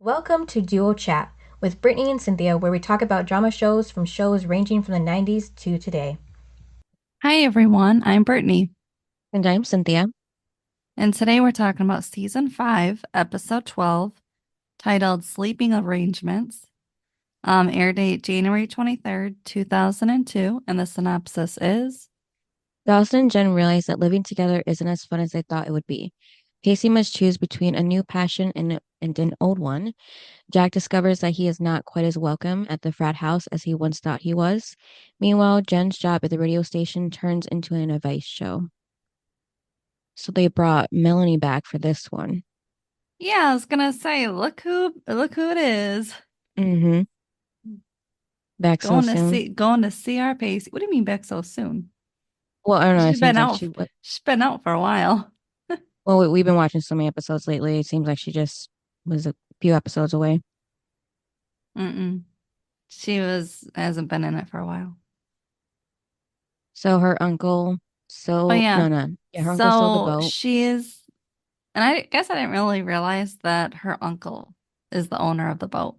Welcome to Duo Chat with Brittany and Cynthia, where we talk about drama shows from shows ranging from the 90s to today. Hi everyone, I'm Brittany, And I'm Cynthia. and today we're talking about season 5, episode 12, titled Sleeping Arrangements. Air date January 23rd, 2002, and the synopsis is Dawson and Jen realize that living together isn't as fun as they thought it would be. Pacey must choose between a new passion and an old one. Jack discovers that he is not quite as welcome at the frat house as he once thought he was. Meanwhile, Jen's job at the radio station turns into an advice show. So they brought Melanie back for this one. yeah, I was gonna say, look who it is. Mm-hmm. Back so soon. Going to see our Pacey. What do you mean back so soon? Well, I don't know. It She's been seems like out she. she's been out for a while. Well, we've been watching so many episodes lately. It seems like she just was a few episodes away. Mm-mm. She hasn't been in it for a while. So her uncle, Oh so yeah. no, no, yeah, her uncle sold the So boat. she is. And I guess I didn't really realize that her uncle is the owner of the boat.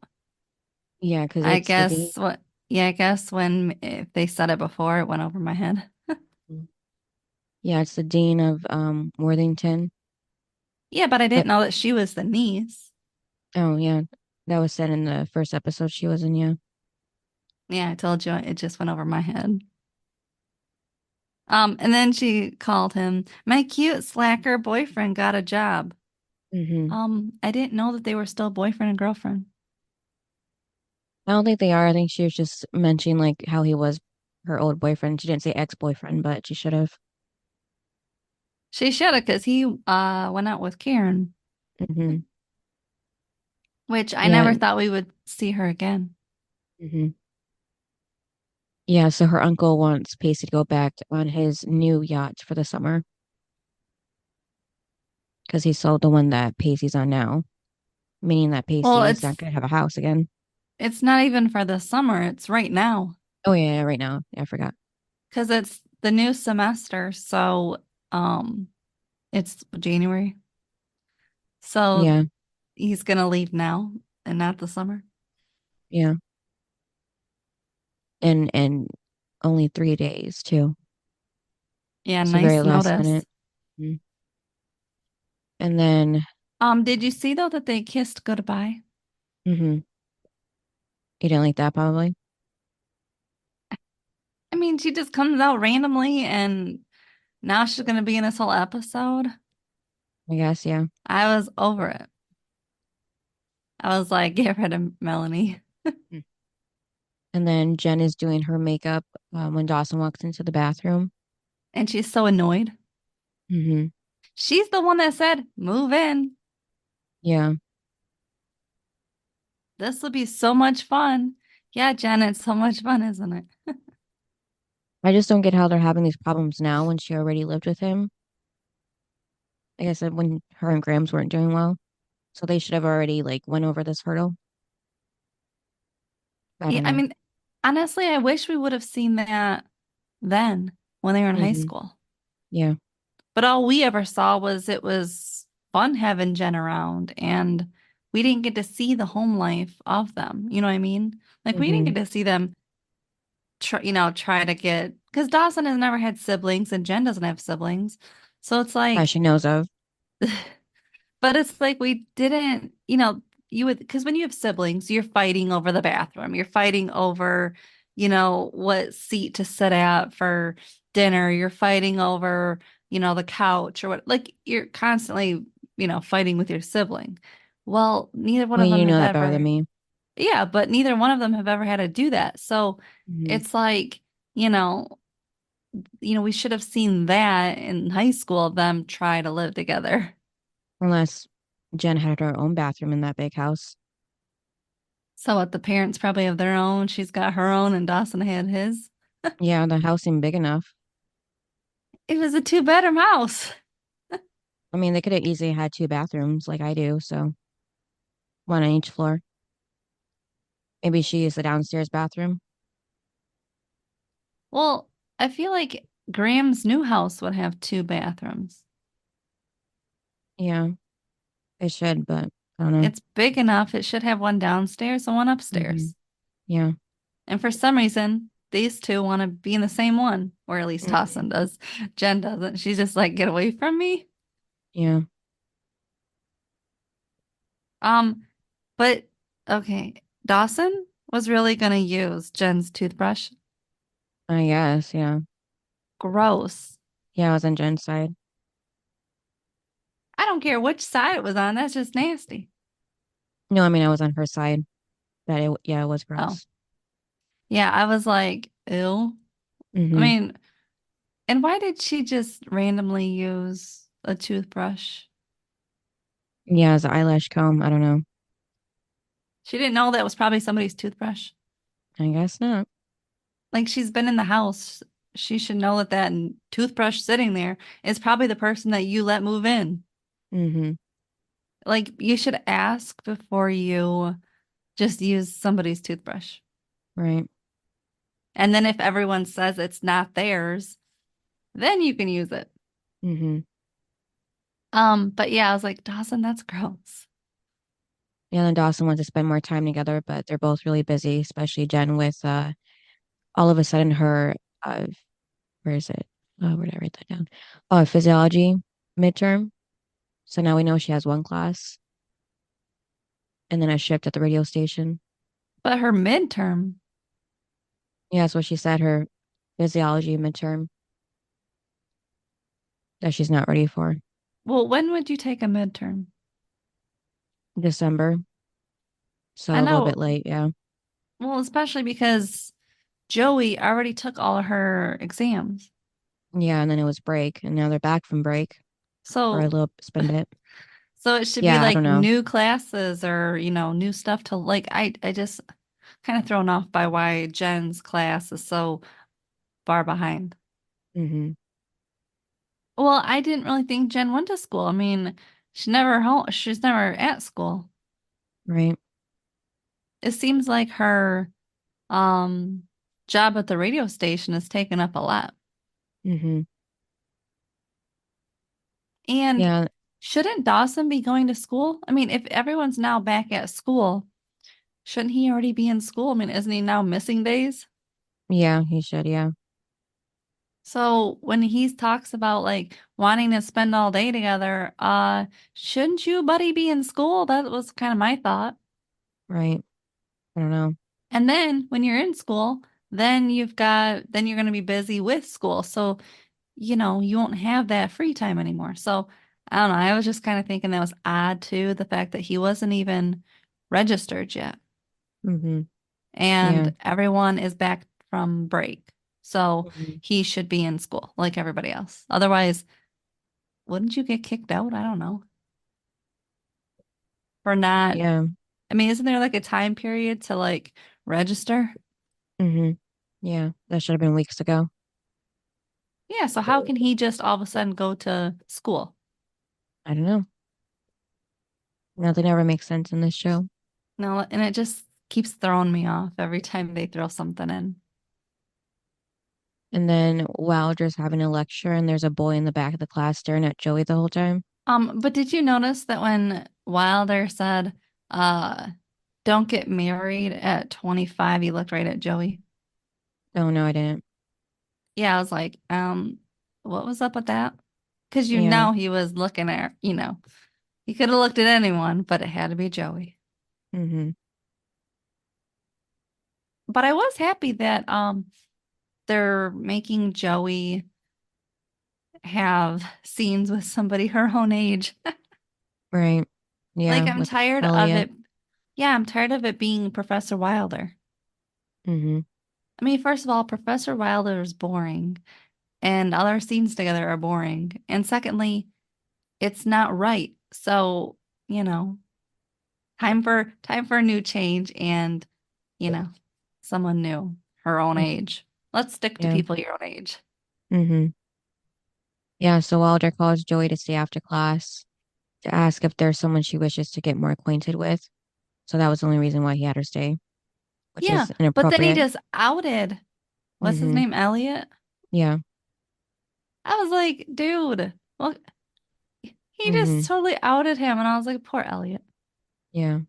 Yeah, because I it's the D. guess what, yeah, I guess when if they said it before, it went over my head. Yeah, it's the dean of Worthington. Yeah, but I But didn't know that she was the niece. oh yeah, that was said in the first episode she was in. Yeah, Yeah, I told you it just went over my head. And then she called him, my cute slacker boyfriend got a job. hmm I didn't know that they were still boyfriend and girlfriend. I don't think they are. I think she was just mentioning like how he was her old boyfriend. She didn't say ex-boyfriend, but she should have. She should have, because he went out with Karen, hmm which I Yeah, never thought we would see her again. hmm yeah. So her uncle wants Pacey to go back on his new yacht for the summer because he sold the one that Pacey's on now, meaning that Well, Pacey is not going to have a house again. it's not even for the summer, it's right now Oh yeah, right now. Yeah, I forgot. because it's the new semester. So, it's January. So Yeah, he's gonna leave now and not the summer. yeah. And only 3 days too. Yeah, So very nice last notice. minute. Mm. And then Did you see though that they kissed goodbye? you didn't like that probably. I mean, she just comes out randomly and now she's gonna be in this whole episode. I guess, yeah. I was over it. I was like, get rid of Melanie. Mm. And then Jen is doing her makeup when Dawson walks into the bathroom. And she's so annoyed. hmm She's the one that said, move in. Yeah. This will be so much fun. Yeah, Jen, it's so much fun, isn't it? I just don't get how they're having these problems now when she already lived with him. Like I said, when her and Grams weren't doing well. So they should have already like went over this hurdle. I Yeah, don't I know. mean, honestly, I wish we would have seen that then when they were in high hmm school. Yeah. But all we ever saw was it was fun having Jen around, and we didn't get to see the home life of them. You know what I mean? Like we didn't hmm get to see them try to get because Dawson has never had siblings and Jen doesn't have siblings. So it's That like she knows of. but it's like we didn't, you would, because when you have siblings, you're fighting over the bathroom. You're fighting over, what seat to sit at for dinner. You're fighting over, the couch or what, like you're constantly, fighting with your sibling. Well, neither one Well, of them you know have that better than ever, me. yeah, but neither one of them have ever had to do that. So hmm it's like, you know, we should have seen that in high school, them try to live together. Unless Jen had her own bathroom in that big house. So what, the parents probably have their own. She's got her own, and Dawson had his. Yeah, the house seemed big enough. It was a two-bedroom house. I mean, they could have easily had two bathrooms like I do, so one on each floor. Maybe she used the downstairs bathroom. Well, I feel like Graham's new house would have two bathrooms. Yeah, it should, but I don't know. It's big enough. It should have one downstairs and one Hmm. upstairs. Yeah. And for some reason, these two want to be in the same one, or at least Hmm. Dawson does. Jen doesn't. She's just like, get away from me. Yeah. Um, but okay, Dawson was really gonna use Jen's toothbrush. I guess. Yeah. Gross. Yeah. I was on Jen's side. I don't care which side it was on. That's just nasty. No, I mean, I was on her side. Yeah, it was Oh, gross. yeah. I was like, ew. I Hmm. mean, and why did she just randomly use a toothbrush? Yeah, as an eyelash comb. I don't know. She didn't know that was probably somebody's toothbrush. I guess not. Like she's been in the house. She should know that that toothbrush sitting there is probably the person that you let move in. Hmm. Like you should ask before you just use somebody's toothbrush. Right. And then if everyone says it's not theirs, then you can use it. Hmm. But yeah, I was like, Dawson, that's gross. Yeah, and Dawson wants to spend more time together, but they're both really busy, especially Jen with all of a sudden her uh where is it? Oh, where did I write that down? Oh, physiology midterm. So now we know she has one class and then a shift at the radio station. But her midterm, Yeah, that's what she said, her physiology midterm that she's not ready for. well, when would you take a midterm? December. So I a little know, bit late, yeah. well, especially because Joey already took all of her exams. Yeah, and then it was break and now they're back from break for a So, little spin bit. so it should be Yeah, I don't like know. new classes or, new stuff to like. I just kind of thrown off by why Jen's class is so far behind. Hmm. Well, I didn't really think Jen went to school. I mean, she never home. She's never at school. Right. It seems like her um job at the radio station is taken up a lot. Hmm. And Yeah, shouldn't Dawson be going to school? I mean, if everyone's now back at school, shouldn't he already be in school? I mean, isn't he now missing days? yeah, he should, yeah. So when he talks about like wanting to spend all day together, shouldn't you, buddy, be in school? That was kind of my thought. Right. I don't know. And then when you're in school, then you're going to be busy with school. So, you won't have that free time anymore. So I don't know. I was just kind of thinking that was odd too, the fact that he wasn't even registered yet. Hmm. Yeah. And everyone is back from break. So Hmm. he should be in school like everybody else. Otherwise, wouldn't you get kicked out? I don't know. For not, Yeah. I mean, isn't there like a time period to like register? Hmm. Yeah. That should have been weeks ago. Yeah, so how can he just all of a sudden go to school? I don't know. Nothing ever makes sense in this show. No, and it just keeps throwing me off every time they throw something in. And then Wilder's having a lecture, and there's a boy in the back of the class staring at Joey the whole time. But did you notice that when Wilder said, uh, don't get married at 25, he looked right at Joey? Oh, no, I didn't. Yeah, I was like, what was up with that? Because Yeah. he was looking at, he could have looked at anyone, but it had to be Joey. Hmm. But I was happy that they're making Joey have scenes with somebody her own age. Right. Like Yeah. I'm With tired of Elliot. it. Yeah, I'm tired of it being Professor Wilder. Hmm. I mean, first of all, Professor Wilder is boring and all our scenes together are boring. And secondly, it's not right. So, you know, time for a new change and, you know, someone new, her own age. Let's stick to Yeah. people your own age. Hmm. Yeah. So Wilder calls Joey to stay after class to ask if there's someone she wishes to get more acquainted with. So that was the only reason why he had her stay, which Yeah, is but then he inappropriate. just outed, what's his Hmm. name, Elliot? Yeah. I was like, dude, well, he Hmm. just totally outed him. And I was like, poor Elliot. Yeah. And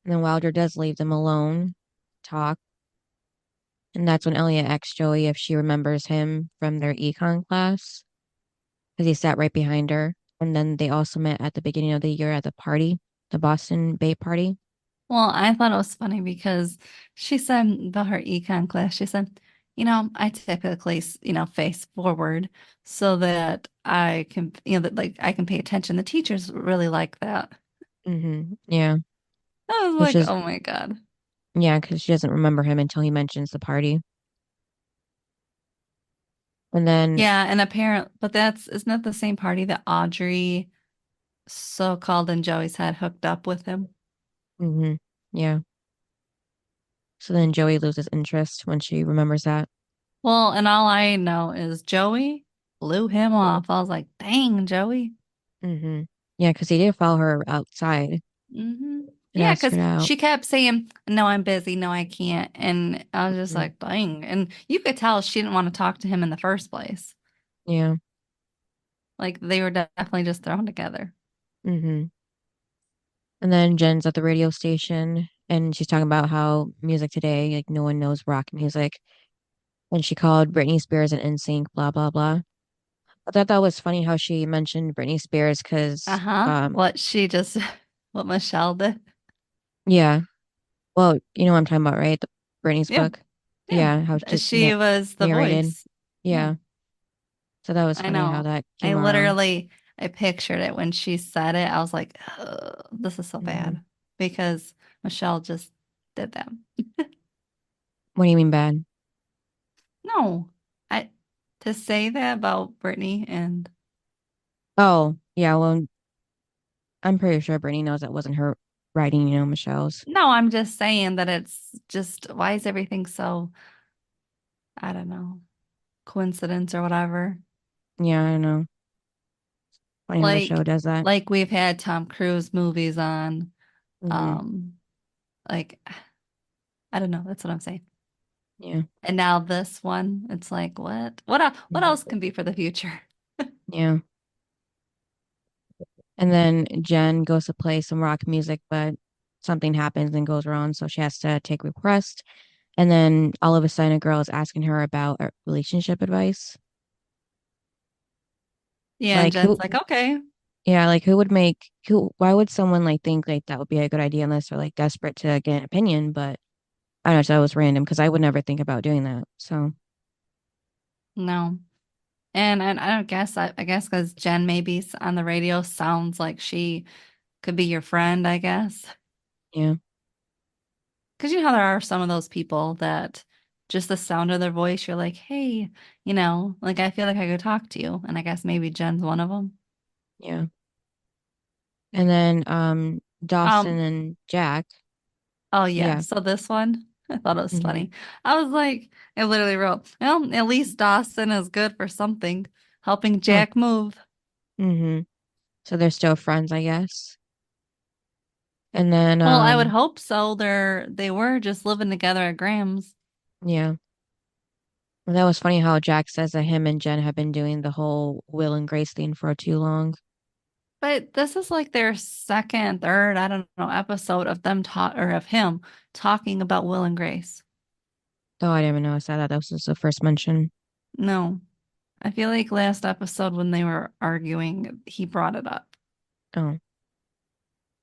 then Wilder does leave them alone, talk. And that's when Elliot asks Joey if she remembers him from their econ class, because he sat right behind her. And then they also met at the beginning of the year at the party, the Boston Bay party. Well, I thought it was funny because she said about her econ class, she said, I typically, face forward so that I can, that like I can pay attention. The teachers really like that. Yeah. I was Which like, is, oh my God. yeah, because she doesn't remember him until he mentions the party. And then, Yeah, and apparent, but isn't that the same party that Audrey so-called and Joey's had hooked up with him? hmm yeah. So then Joey loses interest when she remembers that. Well, and all I know is Joey blew him off. I was like, dang, Joey. hmm Yeah, because he did follow her outside hmm and Yeah, ask because her out. she kept saying, no, I'm busy. No, I can't. And I was just hmm like, dang. And you could tell she didn't want to talk to him in the first place. Yeah. Like they were definitely just thrown together. hmm And then Jen's at the radio station and she's talking about how music today, like no one knows rock music. And she called Britney Spears an NSYNC, blah, blah, blah. I thought that was funny how she mentioned Britney Spears because, Uh-huh. What she just, what Michelle did. yeah. Well, you know what I'm talking about, right? The Britney's Yeah. book. Yeah. Yeah, how just She was the narrated. voice. Yeah. Yeah. So that was I funny how know. that I came around. literally, I pictured it when she said it. I was like, "Ugh, this is so hmm bad because Michelle just did that. What do you mean bad? No, I to say that about Brittany and Oh, yeah. Well, I'm pretty sure Brittany knows that wasn't her writing, Michelle's. no, I'm just saying that it's just why is everything so, I don't know, coincidence or whatever. Yeah, I don't know. Funny how the show Like does that. like we've had Tom Cruise movies on, hmm um, like I don't know, that's what I'm saying. Yeah. And now this one, it's like, what? What else hmm can be for the future? Yeah. And then Jen goes to play some rock music, but something happens and goes wrong, so she has to take a rest. And then all of a sudden, a girl is asking her about relationship advice. Yeah, and Like Jen's who? like, okay, Yeah, like who would make who? Why would someone like think like that would be a good idea unless they're like desperate to get an opinion? But I don't know, so that was random because I would never think about doing that. So no. And I don't guess I guess because Jen maybe on the radio sounds like she could be your friend, I guess. yeah, Because you know how there are some of those people that just the sound of their voice, you're like, hey, like I feel like I could talk to you. And I guess maybe Jen's one of them. yeah. And then Dawson Um, and Jack, oh yeah. yeah, So this one, I thought it was mm-hmm, funny. I was like, I literally wrote, well, at least Dawson is good for something, helping huh, Jack move. mm-hmm. So they're still friends, I guess. And then Well, I would hope so. They were just living together at Graham's. yeah. Well, that was funny how Jack says that him and Jen have been doing the whole Will and Grace thing for too long. But this is like their second, third, I don't know, episode of them talk or of him talking about Will and Grace. Oh, I didn't even notice that. That was just the first mention. No, I feel like last episode when they were arguing, he brought it up. Oh.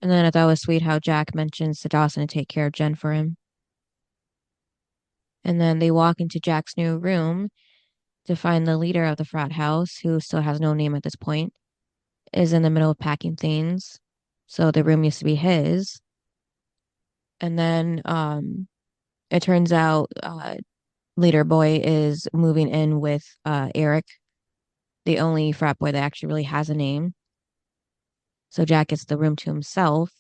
And then I thought it was sweet how Jack mentions to Dawson to take care of Jen for him. And then they walk into Jack's new room to find the leader of the frat house, who still has no name at this point, is in the middle of packing things. So the room used to be his. And then it turns out leader boy is moving in with Eric, the only frat boy that actually really has a name. So Jack gets the room to himself.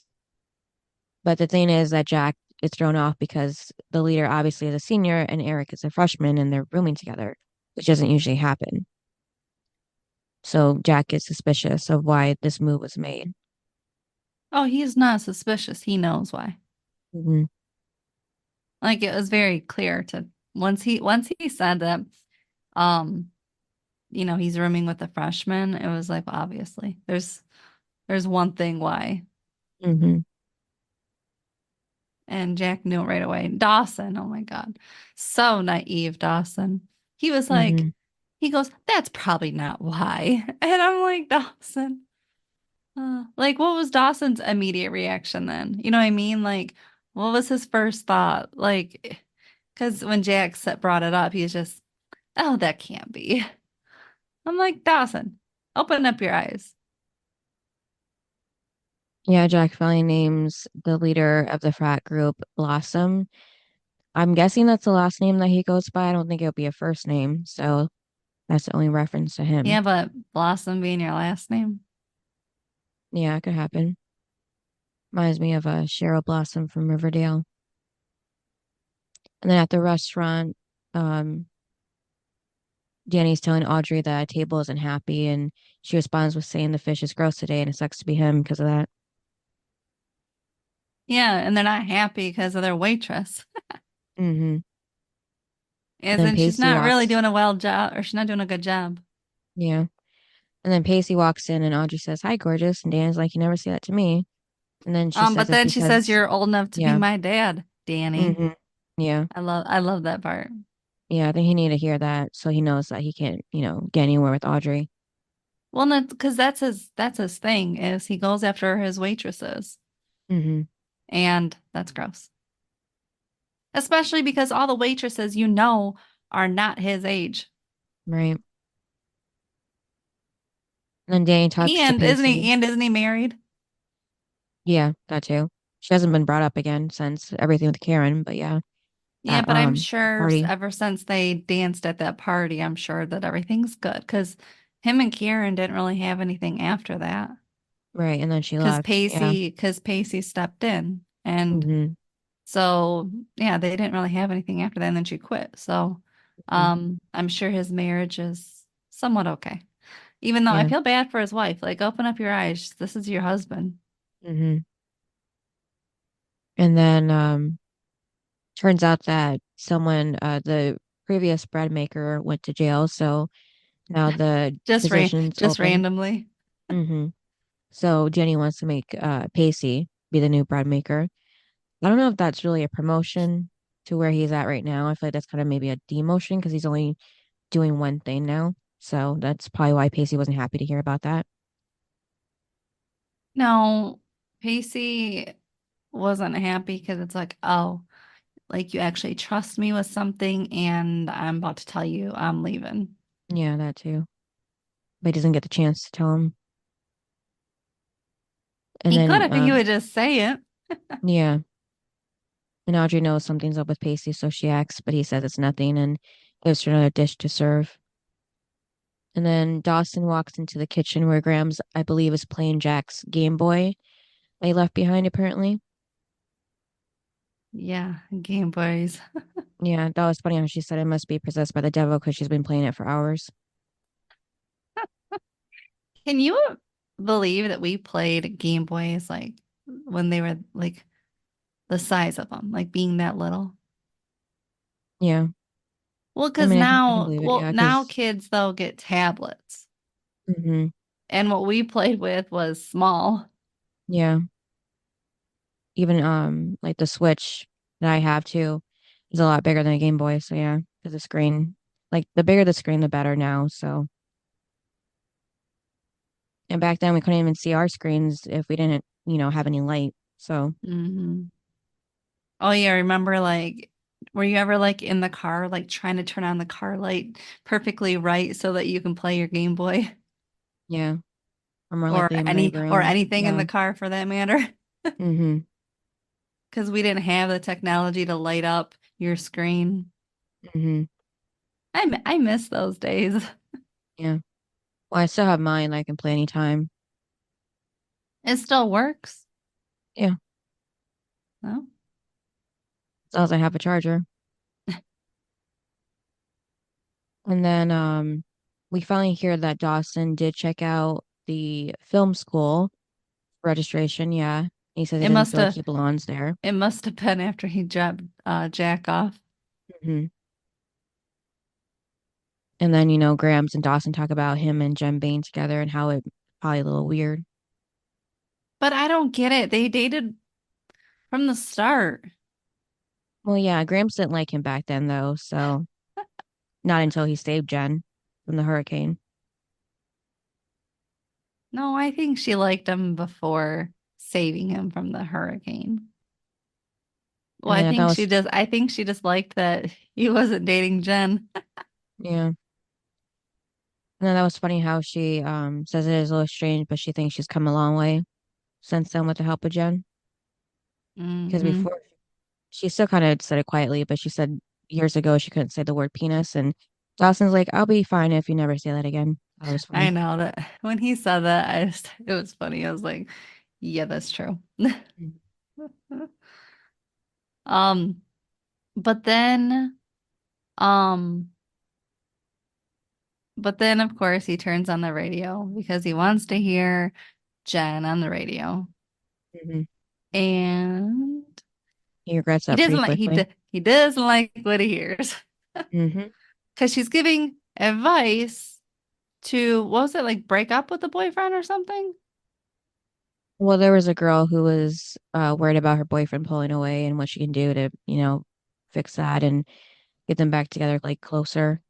But the thing is that Jack is thrown off because the leader obviously is a senior and Eric is a freshman and they're rooming together, which doesn't usually happen. So Jack gets suspicious of why this move was made. Oh, he's not suspicious. He knows why. hmm Like it was very clear to once he said that, um, he's rooming with the freshman, it was like, well, obviously, there's There's one thing why. Mm-hmm. And Jack knew it right away. Dawson, oh my God. So naive, Dawson. He was like, Mm-hmm. he goes, that's probably not why. And I'm like, Dawson. Like, what was Dawson's immediate reaction then? You know what I mean? Like, what was his first thought? Like, because when brought it up, he was just, oh, that can't be. I'm like, Dawson, open up your eyes. Yeah, Jack finally names the leader of the frat group Blossom. I'm guessing that's the last name that he goes by. I don't think it'll be a first name, so that's the only reference to him. Yeah, but Blossom being your last name. Yeah, it could happen. Reminds me of Cheryl Blossom from Riverdale. And then at the restaurant, um, Danny's telling Audrey that table isn't happy, and she responds with saying the fish is gross today, and it sucks to be him because of that. Yeah, and they're not happy because of their waitress. Mm-hmm. And As then in, she's Pacey not really walks. doing a well job, or she's not doing a good job. Yeah. And then Pacey walks in, and Audrey says, "Hi, gorgeous." And Danny's like, "You never say that to me." And then she says But it's then she says, because, "You're old enough to be yeah. my dad, Danny." Mm-hmm. Yeah. I love that part. Yeah, I think he needed to hear that so he knows that he can't, get anywhere with Audrey. Well, no, because that's his thing is he goes after his waitresses, Mm-hmm. and that's gross. Especially because all the waitresses are not his age. Right. And then Danny talks to Pacey. And isn't he married? Yeah, that too. She hasn't been brought up again since everything with Karen, but yeah, Yeah, that but I'm that sure party. ever since they danced at that party, I'm sure that everything's good because him and Kieran didn't really have anything after that. Right, and then she left. Yeah. Because Pacey stepped in. And Mm-hmm. so, yeah, they didn't really have anything after that. And then she quit. So, Hmm. I'm sure his marriage is somewhat okay. Even though I Yeah. feel bad for his wife. Like, open up your eyes. This is your husband. Mm-hmm. And then turns out that the previous bread maker went to jail, so now the position's Just open. randomly. Mm-hmm. So Jenny wants to make Pacey be the new bread maker. I don't know if that's really a promotion to where he's at right now. I feel like that's kind of maybe a demotion because he's only doing one thing now. So that's probably why Pacey wasn't happy to hear about that. No, Pacey wasn't happy because it's like, oh, like you actually trust me with something and I'm about to tell you I'm leaving. Yeah, that too. But he doesn't get the chance to tell him. And He could then, if he would just say it. yeah, and Audrey knows something's up with Pacey, so she asks, but he says it's nothing and gives her another dish to serve. And then Dawson walks into the kitchen where Grams, I believe, is playing Jack's Game Boy that he left behind, apparently. Yeah, Game Boys. Yeah, that was funny how she said it must be possessed by the devil because she's been playing it for hours. Can you believe that we played Game Boys like when they were like the size of them, like being that little? Yeah, Well, I because mean, I can believe it. Yeah, now because, kids though get tablets, hmm, and what we played with was small. yeah, even like the Switch that I have too is a lot bigger than a Game Boy. So yeah, because the screen, like the bigger the screen, the better now. So, and back then we couldn't even see our screens if we didn't, have any light. So Hmm. Oh yeah, remember like were you ever like in the car like trying to turn on the car light perfectly right so that you can play your Game Boy yeah, or more likely in my or room. anything in Yeah. the car for that matter? Mm-hmm. Because we didn't have the technology to light up your screen. Mm-hmm. I miss those days. Yeah. Well, I still have mine. I can play anytime. It still works. Yeah. No? As long as I have a charger. And then we finally hear that Dawson did check out the film school registration. Yeah. He says he It doesn't must feel like have he belongs there. it must have been after he dropped Jack off. Hmm. And then, Grams and Dawson talk about him and Jen being together and how it probably a little weird. But I don't get it. They dated from the start. Well, yeah, Gramps didn't like him back then, though, so not until he saved Jen from the hurricane. No, I think she liked him before saving him from the hurricane. Well, And then I thought it was, I think she just liked that he wasn't dating Jen. yeah. And then that was funny how she says it is a little strange, but she thinks she's come a long way since then with the help of Jen. Because Hmm. before she still kind of said it quietly, but she said years ago she couldn't say the word penis, and Dawson's like, "I'll be fine if you never say that again." That was I funny. know that when he said that, it was funny. I was like, yeah, that's true. Mhm. Um, but then, um, but then of course he turns on the radio because he wants to hear Jen on the radio. Mhm. And He regrets that pretty quickly. he doesn't like what he hears Hmm. because she's giving advice to what was it like break up with the boyfriend or something? Well, there was a girl who was worried about her boyfriend pulling away and what she can do to, fix that and get them back together, like closer.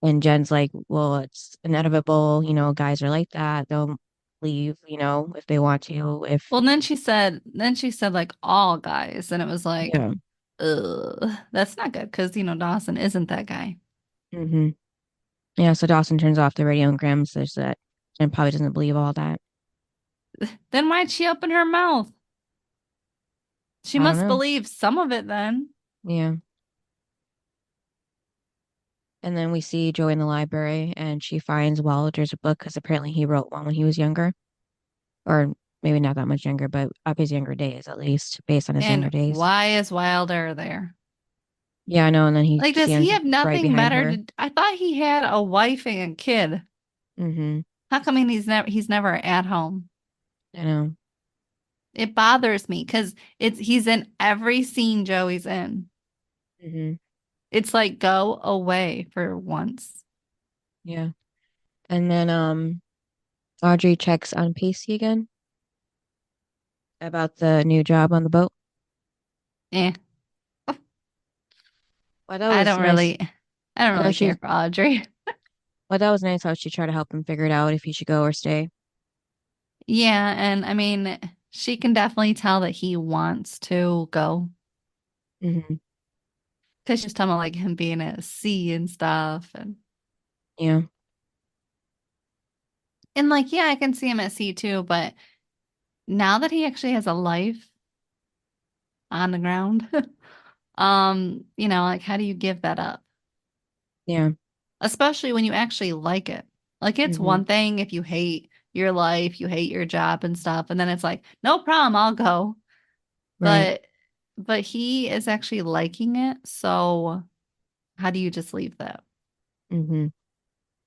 And Jen's like, well, it's inevitable. Guys are like that. They'll leave, if they want to. If, Well, then she said like all guys, and it was like, yeah. ugh, that's not good because Dawson isn't that guy. Hmm. Yeah. So Dawson turns off the radio and Graham says that Jen probably doesn't believe all that. Then why'd she open her mouth? She I don't must know. believe some of it then. Yeah. And then we see Joey in the library and she finds Wilder's book because apparently he wrote one when he was younger, or maybe not that much younger, but of his younger days, at least based on his younger And days. why is Wilder there? Yeah, I know. And then he Like, does he stands have right nothing behind better her. to? I thought he had a wife and a kid. Hmm. How come he's never at home? I know. It bothers me because he's in every scene Joey's in. Hmm. It's like go away for once. Yeah. And then Audrey checks on Pacey again about the new job on the boat. Eh, Well, that was nice. I don't I know really care she, for Audrey. well, that was nice how she tried to help him figure it out if he should go or stay. Yeah, and I mean, she can definitely tell that he wants to go Hmm. because she's talking about like him being at sea and stuff, Yeah. and like yeah, I can see him at sea too. But now that he actually has a life on the ground, like how do you give that up? Yeah. Especially when you actually like it. Like it's Hmm. one thing if you hate your life, you hate your job and stuff, and then it's like no problem, I'll go. Right. But he is actually liking it, so how do you just leave that? Hmm.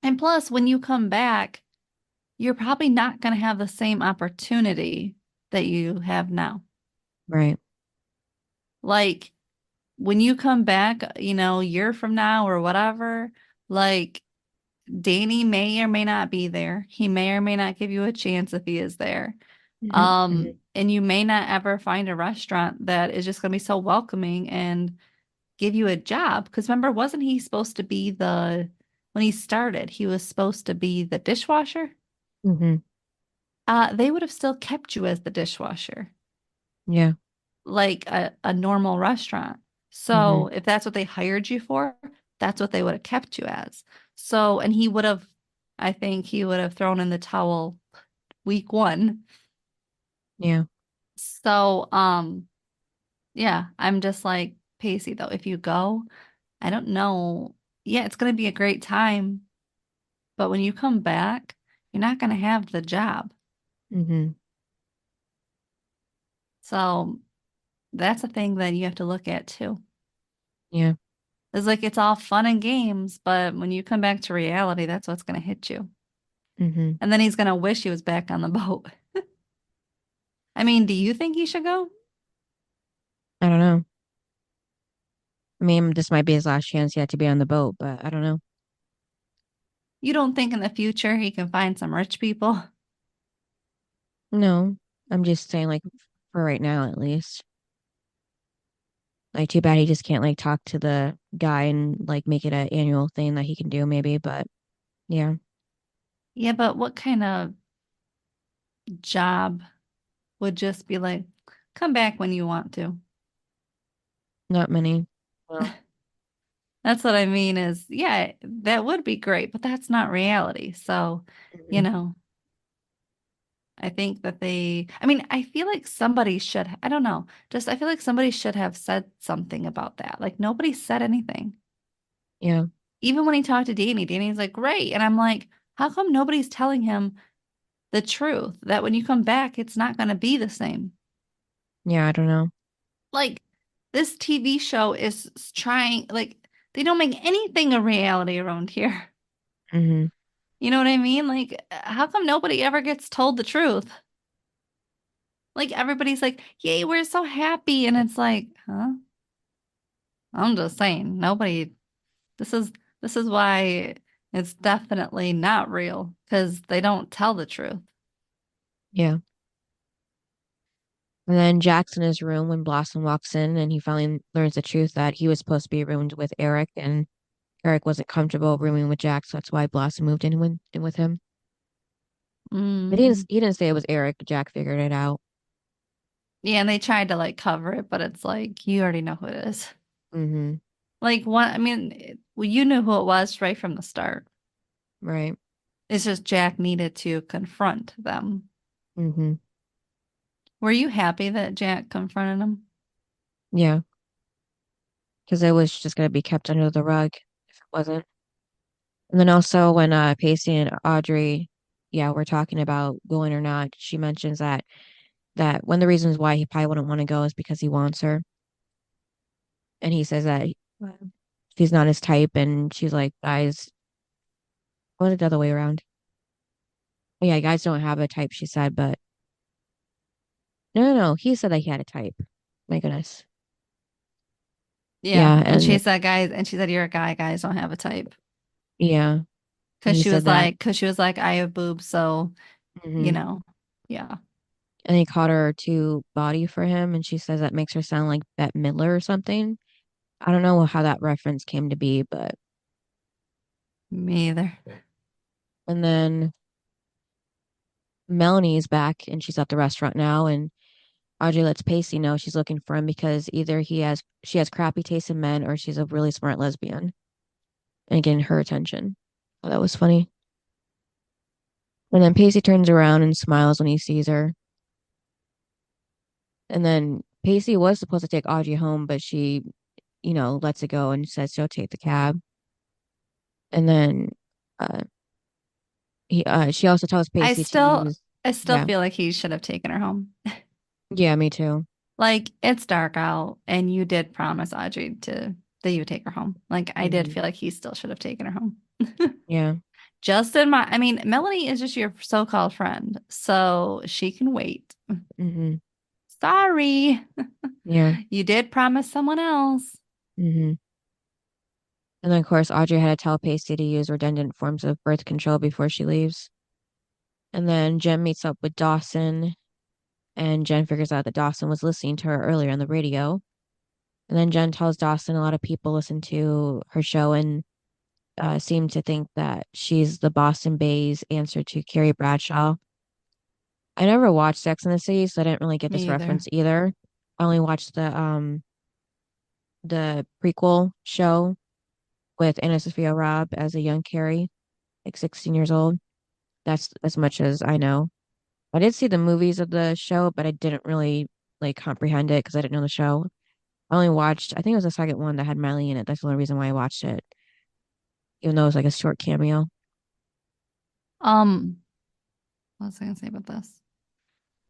And plus, when you come back, you're probably not going to have the same opportunity that you have now. Right. Like when you come back, a year from now or whatever, like Danny may or may not be there. He may or may not give you a chance if he is there. Hmm. Hmm. And you may not ever find a restaurant that is just going to be so welcoming and give you a job. Because remember, wasn't he supposed to be when he started, he was supposed to be the dishwasher? Hmm. They would have still kept you as the dishwasher, Yeah. like a normal restaurant. Hmm. So if that's what they hired you for, that's what they would have kept you as. So, and he would have, I think he would have thrown in the towel week one. Yeah. So, yeah, I'm just like Pacey though. If you go, I don't know. Yeah, it's going to be a great time, but when you come back, you're not going to have the job. Hmm. So that's a thing that you have to look at too. Yeah. It's like it's all fun and games, but when you come back to reality, that's what's going to hit you. Hmm. And then he's going to wish he was back on the boat. I mean, do you think he should go? I don't know. I mean, this might be his last chance yet to be on the boat, but I don't know. You don't think in the future he can find some rich people? No. I'm just saying, like, for right now at least. Like, too bad he just can't like talk to the guy and like make it an annual thing that he can do, maybe. But yeah, Yeah, but what kind of job would just be like, come back when you want to? not many. Well, That's what I mean is, yeah, that would be great, but that's not reality. So, you mhm. know, I think that I mean, I feel like somebody should, I don't know, just I feel like somebody should have said something about that. Like nobody said anything. Yeah, Even when he talked to Danny, Danny's like, great. And I'm like, how come nobody's telling him the truth that when you come back, it's not going to be the same? yeah, I don't know. Like, this TV show is trying, like, they don't make anything a reality around here. Hmm. You know what I mean? Like, how come nobody ever gets told the truth? Like, everybody's like, yay, we're so happy. And it's like, huh? I'm just saying, nobody, this is, this is why it's definitely not real because they don't tell the truth. Yeah. And then Jack's in his room when Blossom walks in and he finally learns the truth that he was supposed to be roomed with Eric and Eric wasn't comfortable rooming with Jack, so that's why Blossom moved in with him. But Hmm. he didn't say it was Eric. Jack figured it out. Yeah, and they tried to like cover it, but it's like you already know who it is. Hmm. Like one, I mean, well, you knew who it was right from the start. Right. It's just Jack needed to confront them. Hmm. Were you happy that Jack confronted him? Yeah. Because it was just gonna be kept under the rug if it wasn't. And then also when Pacey and Audrey, yeah, we're talking about going or not, she mentions that one of the reasons why he probably wouldn't want to go is because he wants her. And he says that he's not his type, and she's like, guys, what the other way around? Oh, yeah, guys don't have a type, she said, but no, he said that he had a type. My goodness. Yeah, Yeah, and she and said, guys, and she said, you're a guy, guys don't have a type. yeah, and he said that. Because she was like, I have boobs, so, you Hmm. know, yeah, And he called her too body for him, and she says that makes her sound like Bette Midler or something. I don't know how that reference came to be, but me either. and then Melanie's back and she's at the restaurant now, and Audrey lets Pacey know she's looking for him because either she has crappy taste in men or she's a really smart lesbian and getting her attention. Oh, that was funny. And then Pacey turns around and smiles when he sees her. And then Pacey was supposed to take Audrey home, but she, lets it go and says she'll take the cab. And then uh she also tells I Pacey to still, use, I still yeah. feel like he should have taken her home. Yeah, me too. Like, it's dark out, and you did promise Audrey that you would take her home. Like, I did Hmm. feel like he still should have taken her home. Yeah. Just in my, I mean, Melanie is just your so-called friend, so she can wait. Hmm. Sorry, Yeah. you did promise someone else. Hmm. And then, of course, Audrey had to tell Pacey to use redundant forms of birth control before she leaves. And then Jen meets up with Dawson, and Jen figures out that Dawson was listening to her earlier on the radio. And then Jen tells Dawson a lot of people listen to her show and seem to think that she's the Boston Bay's answer to Carrie Bradshaw. I never watched Sex and the City, so I didn't really get this Me either. reference either. I only watched the prequel show with Anna Sophia Robb as a young Carrie, like 16 years old. That's as much as I know. I did see the movies of the show, but I didn't really like comprehend it because I didn't know the show. I only watched, I think it was the second one that had Miley in it. That's the only reason why I watched it, even though it was like a short cameo. Um, what was I gonna say about this?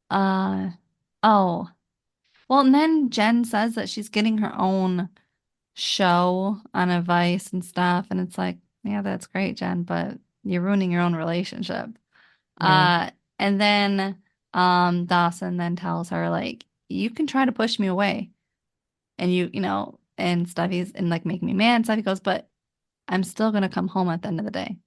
Uh, oh, well, and then Jen says that she's getting her own show on a Vice and stuff, and it's like, yeah, that's great, Jen, but you're ruining your own relationship. Yeah. Uh, and then Dawson then tells her like, you can try to push me away, and and stuff. He's and like make me mad and stuff. He goes, but I'm still gonna come home at the end of the day.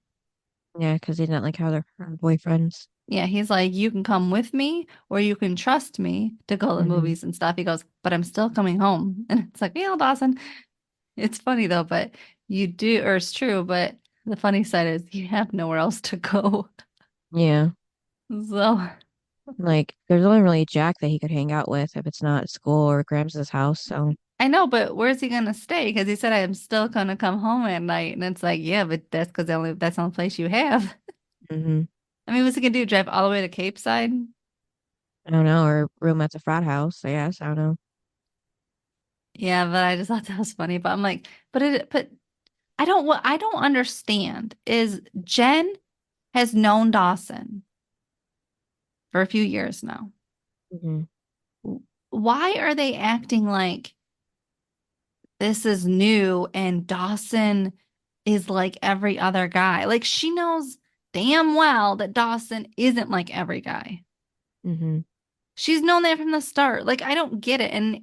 Yeah, because they didn't like how they're her boyfriends. Yeah, he's like, you can come with me or you can trust me to go to the Hmm. movies and stuff. He goes, but I'm still coming home. And it's like, Dawson, it's funny though, but you do, or it's true, but the funny side is you have nowhere else to go. Yeah. So Like, there's only really Jack that he could hang out with if it's not school or Grams's house. So, I know, but where's he gonna stay? Because he said I'm still gonna come home at night. And it's like, yeah, but that's the only place you have. hmm, I mean, what's he gonna do? Drive all the way to Cape Side? I don't know, or room at the frat house, I guess. I don't know. Yeah, but I just thought that was funny. But I'm like, but what I don't understand is Jen has known Dawson for a few years now. Hmm. Why are they acting like this is new and Dawson is like every other guy? Like she knows damn well that Dawson isn't like every guy. Hmm. She's known that from the start. Like I don't get it. And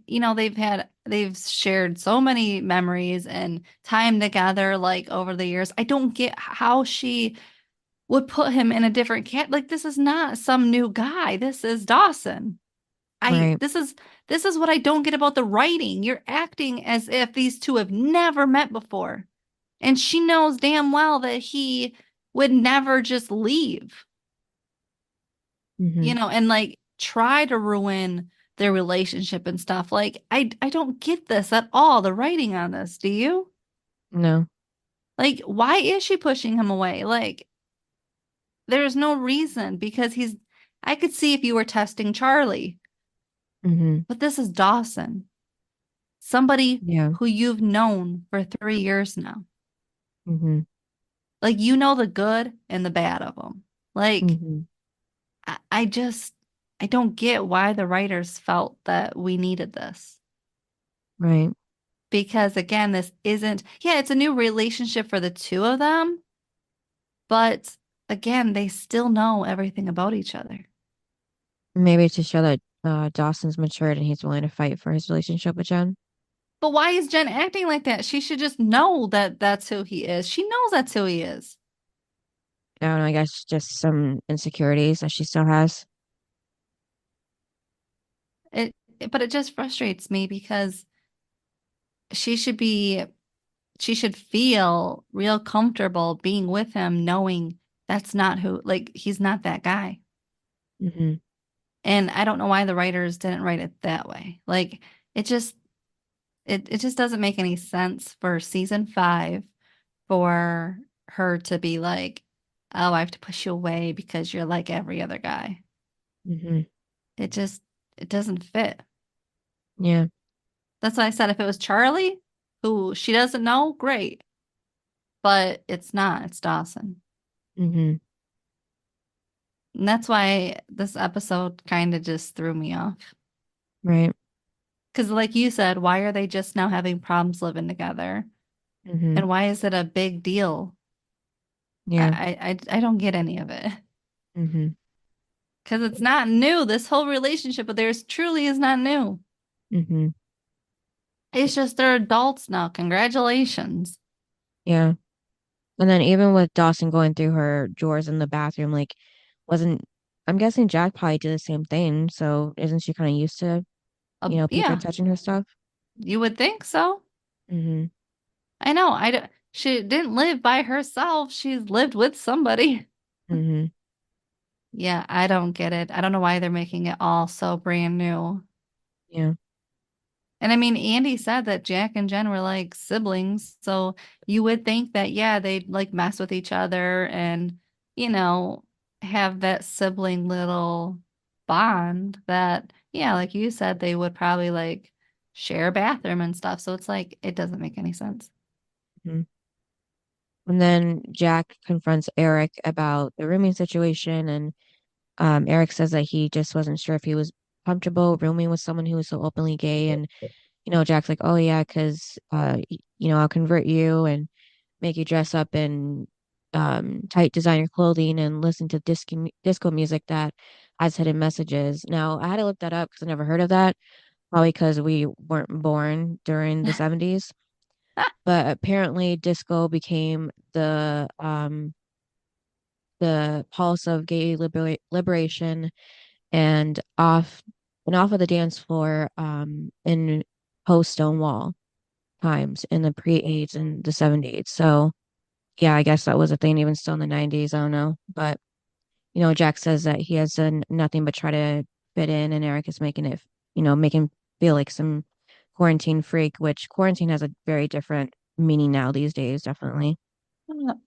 they've shared so many memories and time together like over the years. I don't get how she would put him in a different cat. Like this is not some new guy. This is Dawson. I Right. this is what I don't get about the writing. You're acting as if these two have never met before. And she knows damn well that he would never just leave, Hmm. and like try to ruin their relationship and stuff. Like I don't get this at all, the writing on this. Do you? No. Like why is she pushing him away? Like there's no reason because I could see if you were testing Charlie, Hmm. but this is Dawson, somebody Yeah. who you've known for 3 years now. Hmm. Like you know the good and the bad of them. Like Hmm. I just I don't get why the writers felt that we needed this. Right. Because again, this isn't, yeah, it's a new relationship for the two of them, but again, they still know everything about each other. Maybe to show that Dawson's matured and he's willing to fight for his relationship with Jen. But why is Jen acting like that? She should just know that that's who he is. She knows that's who he is. I don't know, I guess just some insecurities that she still has. It, but it just frustrates me because she should be, she should feel real comfortable being with him, knowing that's not who, like, he's not that guy. Hmm. And I don't know why the writers didn't write it that way. Like, it just, it just doesn't make any sense for season 5 for her to be like, oh, I have to push you away because you're like every other guy. Hmm. It just it doesn't fit. Yeah. That's why I said if it was Charlie, who she doesn't know, great. But it's not, it's Dawson. Hmm. And that's why this episode kind of just threw me off. Right. Because like you said, why are they just now having problems living together? Hmm. And why is it a big deal? Yeah. I don't get any of it. Hmm. Because it's not new. This whole relationship of theirs truly is not new. Hmm. It's just they're adults now. Congratulations. Yeah. And then even with Dawson going through her drawers in the bathroom, like wasn't I'm guessing Jack probably did the same thing. So isn't she kind of used to, people Yeah, touching her stuff? you would think so. Hmm. I know. She didn't live by herself. She's lived with somebody. Hmm. Yeah, I don't get it. I don't know why they're making it all so brand new. Yeah. And I mean, Andy said that Jack and Jen were like siblings. So you would think that, yeah, they'd like mess with each other and, you know, have that sibling little bond that, yeah, like you said, they would probably like share a bathroom and stuff. So it's like, it doesn't make any sense. Hmm. And then Jack confronts Eric about the rooming situation, and Eric says that he just wasn't sure if he was comfortable rooming with someone who was so openly gay. And Jack's like, "Oh yeah, because I'll convert you and make you dress up in tight designer clothing and listen to disco music that has hidden messages." Now, I had to look that up because I never heard of that, probably because we weren't born during the 70s. But apparently, disco became the pulse of gay liberation and off of the dance floor in post Stonewall times in the pre-AIDS and the 70s. So yeah, I guess that was a thing even still in the 90s. I don't know. But Jack says that he has done nothing but try to fit in, and Eric is making it, make him feel like some quarantine freak, which quarantine has a very different meaning now these days, definitely.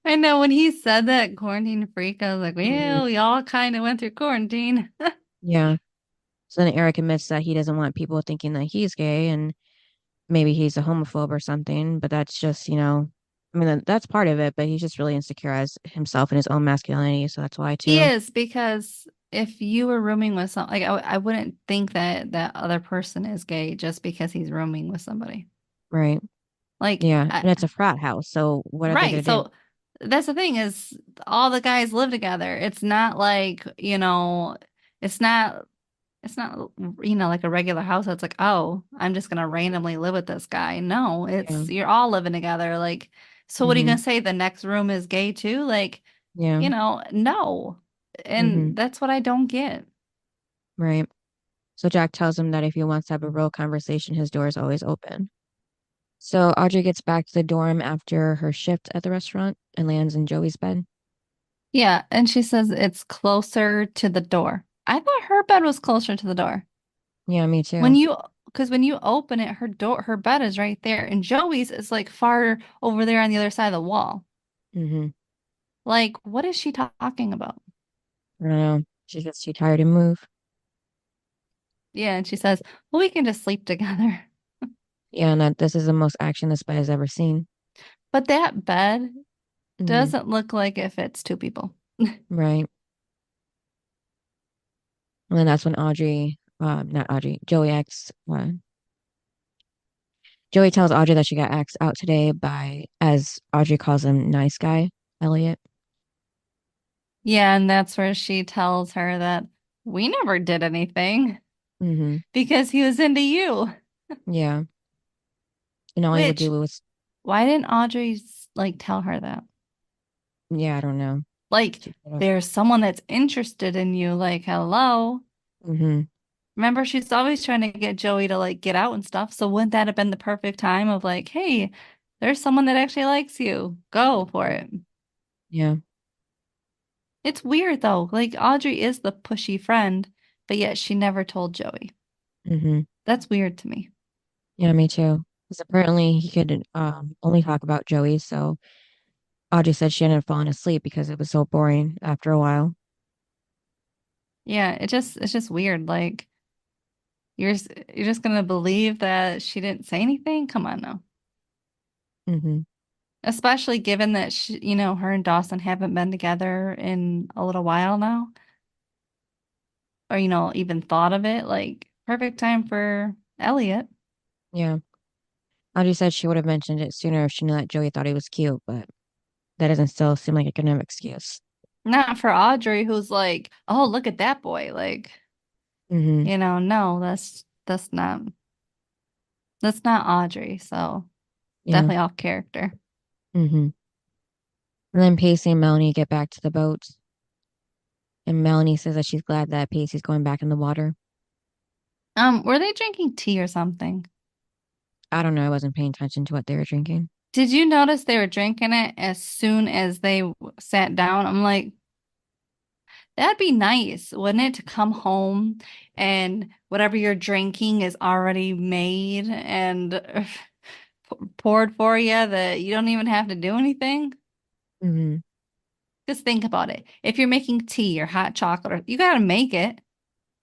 I know when he said that quarantine freak, I was like, Mhm. well, we all kind of went through quarantine. Yeah. So then Eric admits that he doesn't want people thinking that he's gay and maybe he's a homophobe or something, but that's just, I mean, that's part of it, but he's just really insecure as himself and his own masculinity. So that's why, He too. is because if you were rooming with some, like I wouldn't think that that other person is gay just because he's rooming with somebody. Right. Like, Yeah. And it's a frat house. So what are they right. going to do? So that's the thing is all the guys live together. It's not like, it's not like a regular house. It's like, oh, I'm just gonna randomly live with this guy. No, Yeah. it's you're all living together. Like, so what are you Mm-hmm. gonna say? The next room is gay too? Like, Yeah. no. Mm-hmm. And that's what I don't get. Right. So Jack tells him that if he wants to have a real conversation, his door is always open. So Audrey gets back to the dorm after her shift at the restaurant and lands in Joey's bed. Yeah, and she says it's closer to the door. I thought her bed was closer to the door. Yeah, me When too. you, because when you open it, her bed is right there, and Joey's is like far over there on the other side of the wall. Mm-hmm. Like, what is she talking about? I don't know. She's just too tired to move. Yeah, and she says, well, we can just sleep together. Yeah, and that this is the most action this bed has ever seen. But that bed Mm-hmm. doesn't look like it fits two people. Right. And then that's when not Audrey, Joey tells Audrey that she got asked out today by, as Audrey calls him, nice guy, Elliot. Yeah, and that's where she tells her that we never did anything Mm-hmm. because he was into you. Yeah. And all he would Which, do was, why didn't Audrey like tell her that? yeah, I don't know. Like, She could have. there's someone that's interested in you. Like, hello. Mm-hmm. Remember, she's always trying to get Joey to like get out and stuff. So wouldn't that have been the perfect time of like, hey, there's someone that actually likes you. Go for it. Yeah. It's weird though. Like Audrey is the pushy friend, but yet she never told Joey. Mm-hmm. That's weird to me. Yeah, me too. Because apparently he could only talk about Joey, so Audrey said she ended up falling asleep because it was so boring after a while. Yeah, it's just weird. Like you're just gonna believe that she didn't say anything? Come on now. Mm-hmm. Especially given that her and Dawson haven't been together in a little while now, or even thought of it. Like perfect time for Elliot. Yeah. Audrey said she would have mentioned it sooner if she knew that Joey thought he was cute, but that doesn't still seem like a good enough excuse. Not for Audrey, who's like, oh, look at that boy. Like, Mm-hmm. no, that's not Audrey. So Yeah. definitely off character. Mm-hmm. And then Pacey and Melanie get back to the boat, and Melanie says that she's glad that Pacey's going back in the water. Were they drinking tea or something? I don't know. I wasn't paying attention to what they were drinking. Did you notice they were drinking it as soon as they sat down? I'm like, that'd be nice, wouldn't it, to come home and whatever you're drinking is already made and poured for you that you don't even have to do anything? Mm-hmm. Just think about it. If you're making tea or hot chocolate, you got to make it.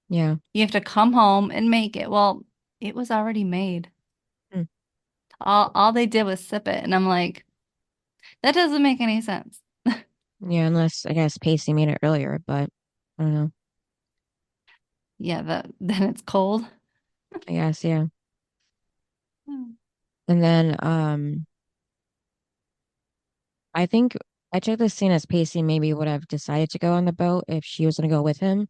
Yeah. You have to come home and make it. Well, it was already made. Mm. All they did was sip it. And I'm like, that doesn't make any sense. Yeah, unless I guess Pacey made it earlier, but I don't know. Yeah, then it's cold. I guess, yeah. Hmm. And then I think I took this scene as Pacey maybe would have decided to go on the boat if she was gonna go with him,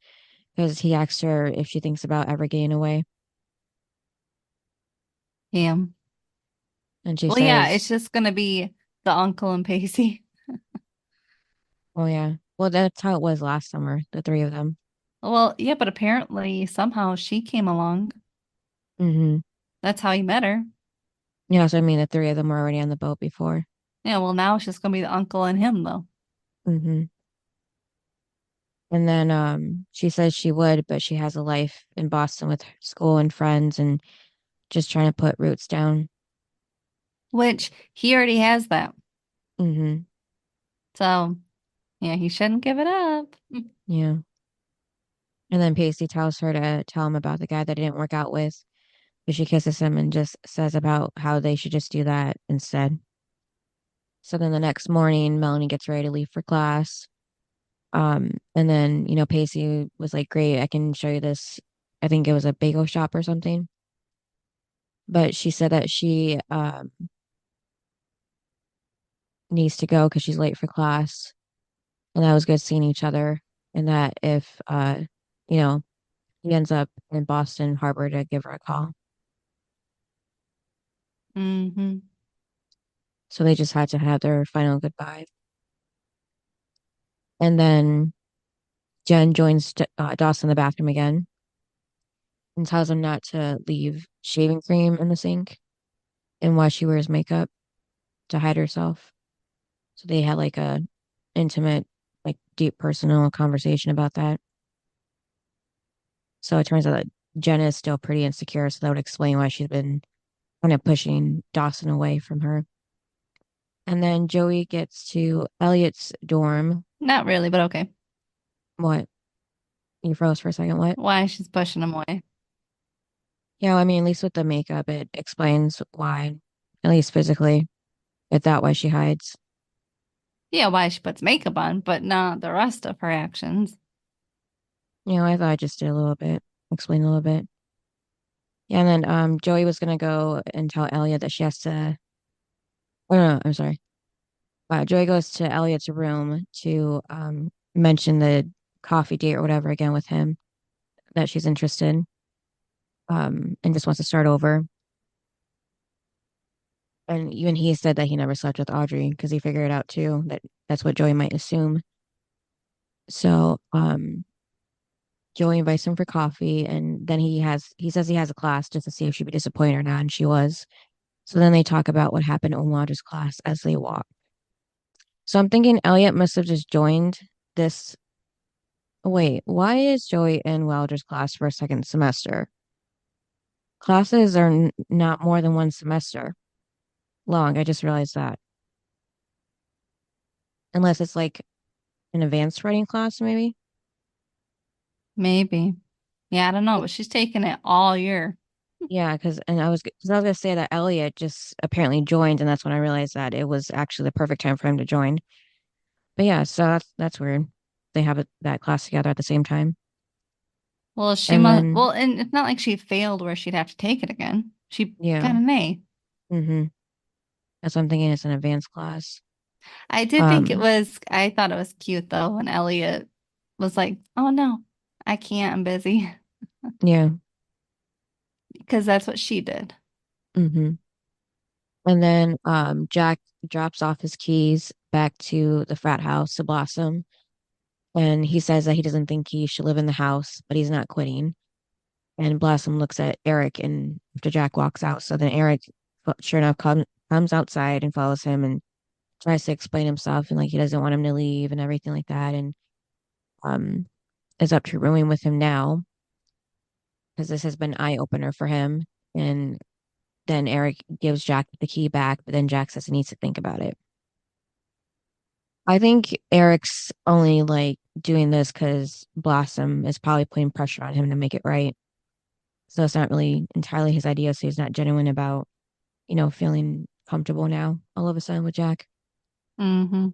because he asked her if she thinks about ever getting away. Yeah. And she Well, yeah, it's says, just gonna be the uncle and Pacey. oh yeah. Well, that's how it was last summer, the three of them. Well, yeah, but apparently somehow she came along. Mm-hmm. That's how he met her. Yeah, so I mean, the three of them were already on the boat before. Yeah, well, now it's just gonna be the uncle and him, though. Mm-hmm. And then she says she would, but she has a life in Boston with her school and friends and just trying to put roots down. Which he already has that. Mm-hmm. So, yeah, he shouldn't give it up. Yeah. And then Pacey tells her to tell him about the guy that it didn't work out with. But she kisses him and just says about how they should just do that instead. So then the next morning, Melanie gets ready to leave for class. And then, Pacey was like, great, I can show you this. I think it was a bagel shop or something. But she said that she needs to go because she's late for class. And that was good seeing each other. And that if, you know, he ends up in Boston Harbor to give her a call. Hmm. So they just had to have their final goodbye. And then Jen joins Dawson in the bathroom again and tells him not to leave shaving cream in the sink and why she wears makeup to hide herself. So they had like a intimate, like deep personal conversation about that. So it turns out that Jen is still pretty insecure, so that would explain why she's been kind of pushing Dawson away from her. And then Joey gets to Elliot's dorm. Not really, but okay. What? You froze for a second. What? Why she's pushing him away. Yeah, I mean, at least with the makeup, it explains why, at least physically, if that why she hides. Yeah, why she puts makeup on, but not the rest of her actions. I thought I just did a little bit, explain a little bit. Yeah, and then Joey was gonna go and tell Elliot that she has to. Oh no, I'm sorry. Joey goes to Elliot's room to mention the coffee date or whatever again with him that she's interested, and just wants to start over. And even he said that he never slept with Audrey because he figured it out too, that that's what Joey might assume. So, Joey invites him for coffee, and then he says he has a class just to see if she'd be disappointed or not, and she was. So then they talk about what happened in Wilder's class as they walk. So I'm thinking Elliot must have just joined this. Wait, why is Joey in Wilder's class for a second semester? Classes are not more than one semester long. I just realized that. Unless it's like an advanced writing class, maybe. Maybe. Yeah, I don't know, but she's taking it all year. Yeah, because I was gonna say that Elliot just apparently joined, and that's when I realized that it was actually the perfect time for him to join. But yeah, so that's weird. They have that class together at the same time. Well, she And must, then well, and it's not like she failed where she'd have to take it again. She yeah, got an A. mm-hmm. That's what I'm thinking. It's an advanced class. I did think it Um, was, I thought it was cute though when Elliot was like, oh no, I can't, I'm busy. yeah, Because that's what she did. mm-hmm. And then Jack drops off his keys back to the frat house to Blossom, and he says that he doesn't think he should live in the house, but he's not quitting. And Blossom looks at Eric, and after Jack walks out, so then Eric, sure enough, comes outside and follows him and tries to explain himself and like he doesn't want him to leave and everything like that, and um is up to rooming with him now because this has been an eye opener for him. And then Eric gives Jack the key back, but then Jack says he needs to think about it. I think Eric's only like doing this because Blossom is probably putting pressure on him to make it right. So it's not really entirely his idea. So he's not genuine about, feeling comfortable now all of a sudden with Jack. Mm-hmm.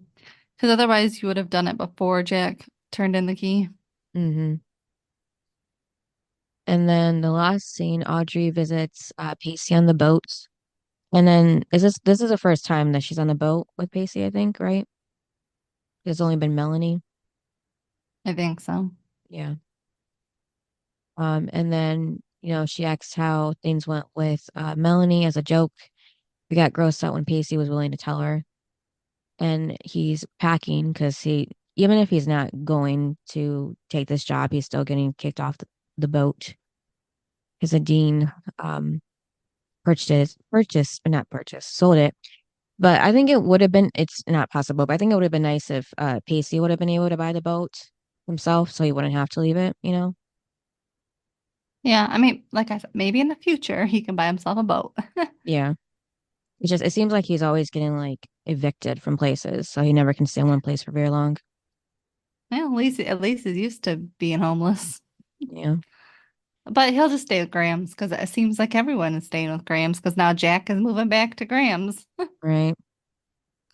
Because otherwise you would have done it before Jack turned in the key. Hmm. And then the last scene, Audrey visits Pacey on the boat. And then this is the first time that she's on the boat with Pacey, I think, right? There's only been Melanie. I think so. Yeah. And then, she asks how things went with Melanie as a joke. We got grossed out when Pacey was willing to tell her. And he's packing because even if he's not going to take this job, he's still getting kicked off the boat because the dean but not purchased, sold it. But I think it would have been, it's not possible, but I think it would have been nice if Pacey would have been able to buy the boat himself so he wouldn't have to leave it, you know? Yeah, I mean, like I said, maybe in the future he can buy himself a boat. Yeah. It seems like he's always getting like evicted from places, so he never can stay in one place for very long. Well, at least he's used to being homeless. Yeah. But he'll just stay with Grams because it seems like everyone is staying with Grams because now Jack is moving back to Grams. Right.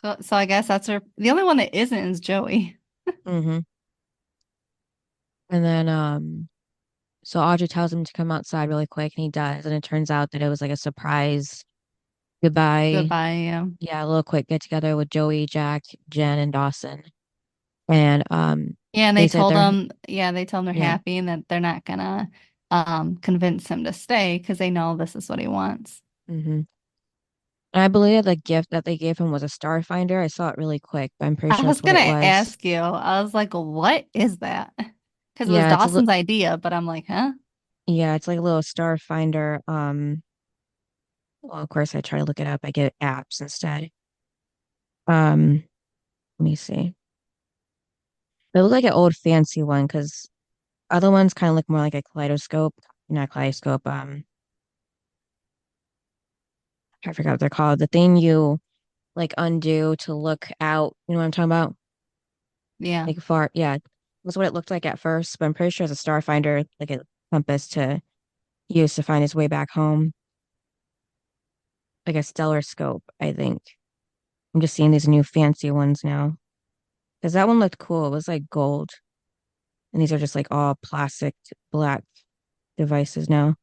So I guess the only one that isn't is Joey. Mm-hmm. And then so Audrey tells him to come outside really quick and he does, and it turns out that it was like a surprise goodbye. Goodbye. Yeah, a little quick get together with Joey, Jack, Jen, and Dawson. And Yeah, and they said they're they told him they're yeah. happy and that they're not gonna convince him to stay because they know this is what he wants. Mm-hmm. And I believe the gift that they gave him was a star finder. I saw it really quick, but I'm pretty I sure was that's what it gonna was. ask you. I was like, what is that? Because it was Yeah, Dawson's idea, but I'm like, huh? yeah, it's like a little star finder. Well, of course I try to look it up. I get apps instead. Um, let me see. It looked like an old fancy one because other ones kind of look more like a kaleidoscope, not kaleidoscope. I forgot what they're called. The thing you like undo to look out. You know what I'm talking about? Yeah. Like far, yeah. That's what it looked like at first, but I'm pretty sure it's a star finder, like a compass to use to find his way back home, like a stellar scope, I think. I'm just seeing these new fancy ones now. Because that one looked cool. It was like gold. And these are just like all plastic black devices now.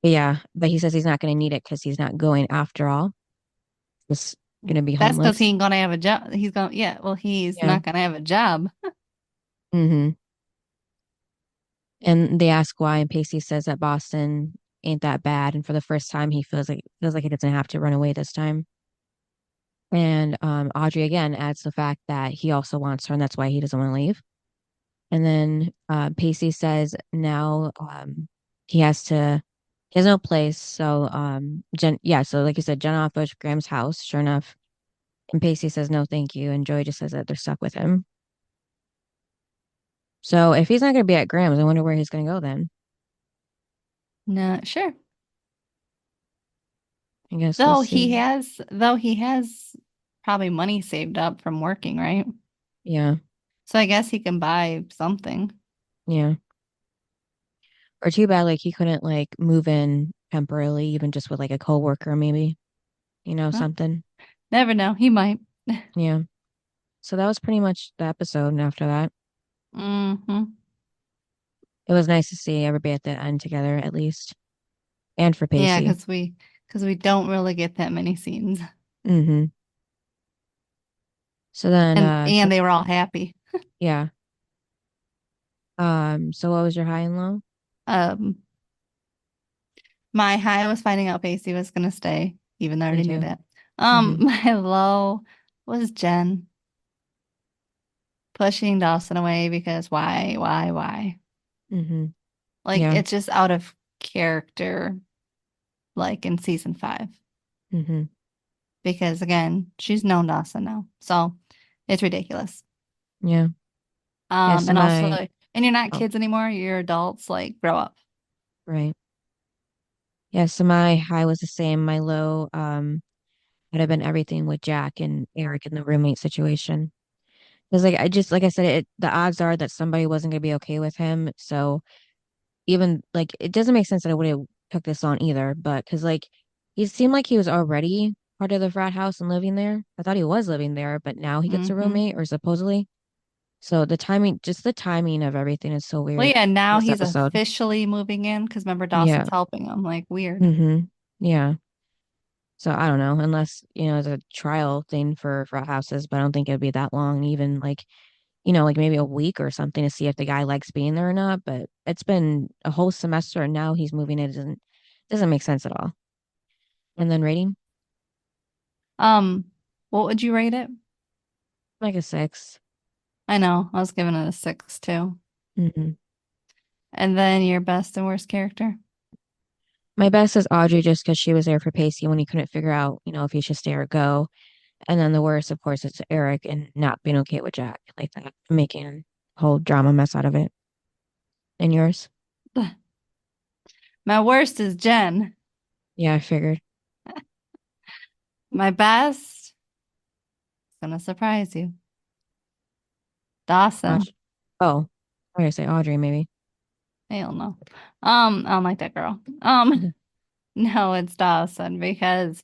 But yeah, but he says he's not going to need it because he's not going after all. Just going to be That's because he homeless. ain't gonna have a job. He's gonna, yeah, well, he's Yeah. not gonna have a job. Mm-hmm. And they ask why, and Pacey says that Boston ain't that bad, and for the first time, he feels like he doesn't have to run away this time. And Audrey again adds the fact that he also wants her, and that's why he doesn't want to leave. And then Pacey says now he has no place. So Jen, yeah, so like you said, Jen offers Graham's house, sure enough. And Pacey says no, thank you. And Joey just says that they're stuck with him. So if he's not going to be at Graham's, I wonder where he's going to go then. Not sure. I guess we'll Though see. he has probably money saved up from working, right? Yeah, So I guess he can buy something. yeah. Or too bad, like he couldn't like move in temporarily, even just with like a coworker, maybe, Well, something. never know. He might. Yeah. So that was pretty much the episode. And after that, Hmm. it was nice to see everybody at the end together, at least, and for Yeah, Pacey. because we don't really get that many scenes. Mm-hmm. So then, And they were all happy. yeah. So what was your high and low? Um, my high was finding out Pacey was gonna stay, even though I Me already knew too. that. Mm-hmm. My low was Jen pushing Dawson away because why? Mm-hmm. Like Yeah. it's just out of character, like in season 5. Mm-hmm. Because again, she's known Dawson now. So it's ridiculous. Yeah. Yeah. So And also, my, and you're not oh, kids anymore, you're adults, like grow up. right. Yeah. So my high was the same. My low, would have been everything with Jack and Eric in the roommate situation. Because like I said, the odds are that somebody wasn't gonna be okay with him. So even like it doesn't make sense that I would have took this on either. But because like he seemed like he was already part of the frat house and living there. I thought he was living there, but now he gets a Hmm. roommate or supposedly. So the timing of everything is so Well, weird yeah, in now this he's episode. officially moving in because remember Yeah. Dawson's helping him. Like weird. Mm-hmm. Yeah. So I don't know, unless, it's a trial thing for frat houses, but I don't think it'd be that long, even like, like maybe a week or something to see if the guy likes being there or not. But it's been a whole semester and now he's moving it doesn't make sense at all. And then rating, Um, what would you rate it? like a 6. I know. I was giving it a 6 too. Hmm. And then your best and worst character. My best is Audrey just because she was there for Pacey when he couldn't figure out, if he should stay or go. And then the worst, of course, is Eric and not being okay with Jack like that, making a whole drama mess out of it. And yours? My worst is Jen. Yeah, I figured. My best, it's gonna surprise you. Dawson. Watch. Oh, I was gonna say Audrey, maybe. Hell no. I don't like that girl. No, it's Dawson because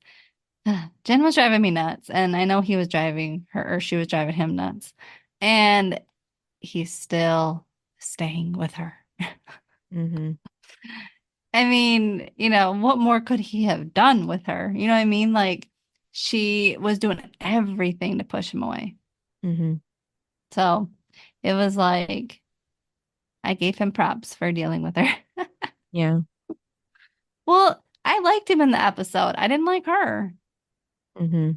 Jen was driving me nuts, and I know he was driving her, or she was driving him nuts, and he's still staying with her. Hmm. I mean, what more could he have done with her? You know what I mean? Like, she was doing everything to push him away. Hmm. So it was like I gave him props for dealing with her. Yeah. Well, I liked him in the episode. I didn't like her. Hmm.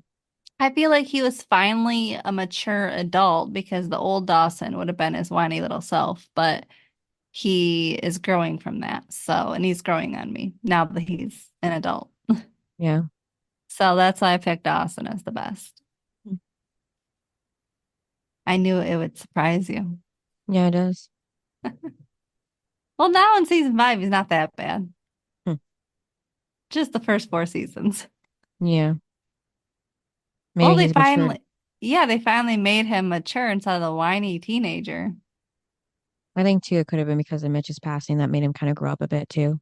I feel like he was finally a mature adult because the old Dawson would have been his whiny little self, but he is growing from that. So, and he's growing on me now that he's an adult. Yeah. So that's why I picked Dawson as the best. I knew it would surprise you. Yeah, it does. Well, now in season 5, he's not that bad. Hmm. Just the first 4 seasons. Yeah. Well, Maybe he's mature. they finally made him mature instead of the whiny teenager. I think too it could have been because of Mitch's passing that made him kind of grow up a bit too.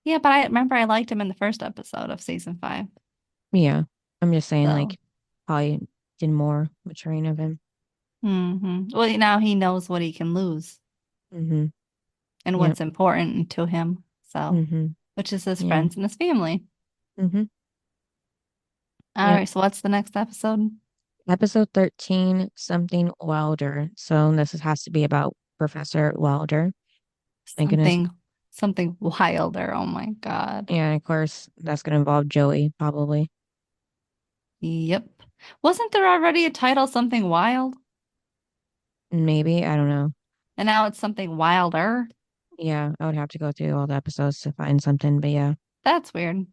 Yeah, but I remember I liked him in the first episode of season 5. Yeah. I'm just saying, So, like, probably did more maturing of him. well, now he knows what he can lose Hmm. and Yep. what's important to him. So, Hmm. which is his Yeah. friends and his family. Hmm. All Yep. right, so what's the next episode? Episode 13, something Wilder. So has to be about Professor Wilder. Thank goodness. Something wilder. Oh my God. And of course, that's going to involve Joey, probably. Yep. Wasn't there already a title, Something Wild? Maybe. I don't know. And now it's Something Wilder? Yeah, I would have to go through all the episodes to find something. But yeah, That's weird.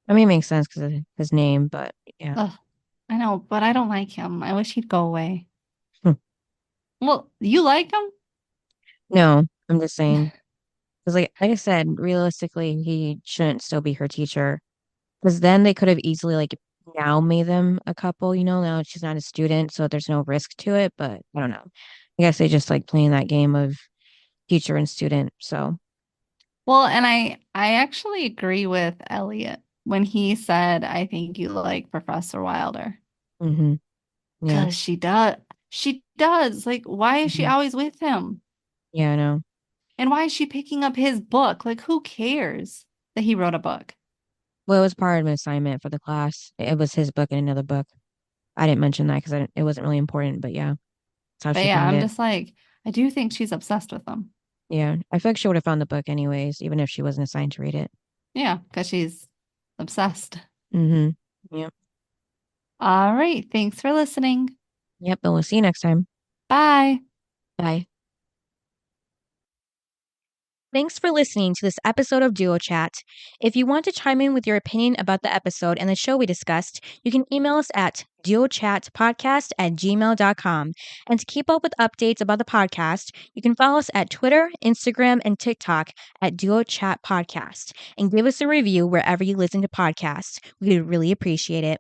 I mean, it makes sense because of his name. But yeah. Ugh, I know, but I don't like him. I wish he'd go away. Hmm. Well, you like him? No, I'm just saying. Because, like I said, realistically, he shouldn't still be her teacher. Because then they could have easily, like, now made them a couple, now she's not a student, so there's no risk to it. But I don't know. I guess they just like playing that game of teacher and student. So, Well, and I actually agree with Elliot when he said, I think you like Professor Wilder. hmm, yeah. Because she does. She does. Like, why is she Hmm. always with him? Yeah, I know. And why is she picking up his book? Like, who cares that he wrote a book? Well, it was part of an assignment for the class. It was his book and another book. I didn't mention that because it wasn't really important, but yeah, that's how But she yeah, found I'm it. just like, I do think she's obsessed with him. Yeah, I feel like she would have found the book anyways, even if she wasn't assigned to read it. Yeah, because she's obsessed. Mm-hmm. Yep. All right. Thanks for listening. Yep. And we'll see you next time. Bye. Bye. Thanks for listening to this episode of Duo Chat. If you want to chime in with your opinion about the episode and the show we discussed, you can email us at duochatpodcast@gmail.com. And to keep up with updates about the podcast, you can follow us at Twitter, Instagram, and TikTok at Duo Chat Podcast. And give us a review wherever you listen to podcasts. We would really appreciate it.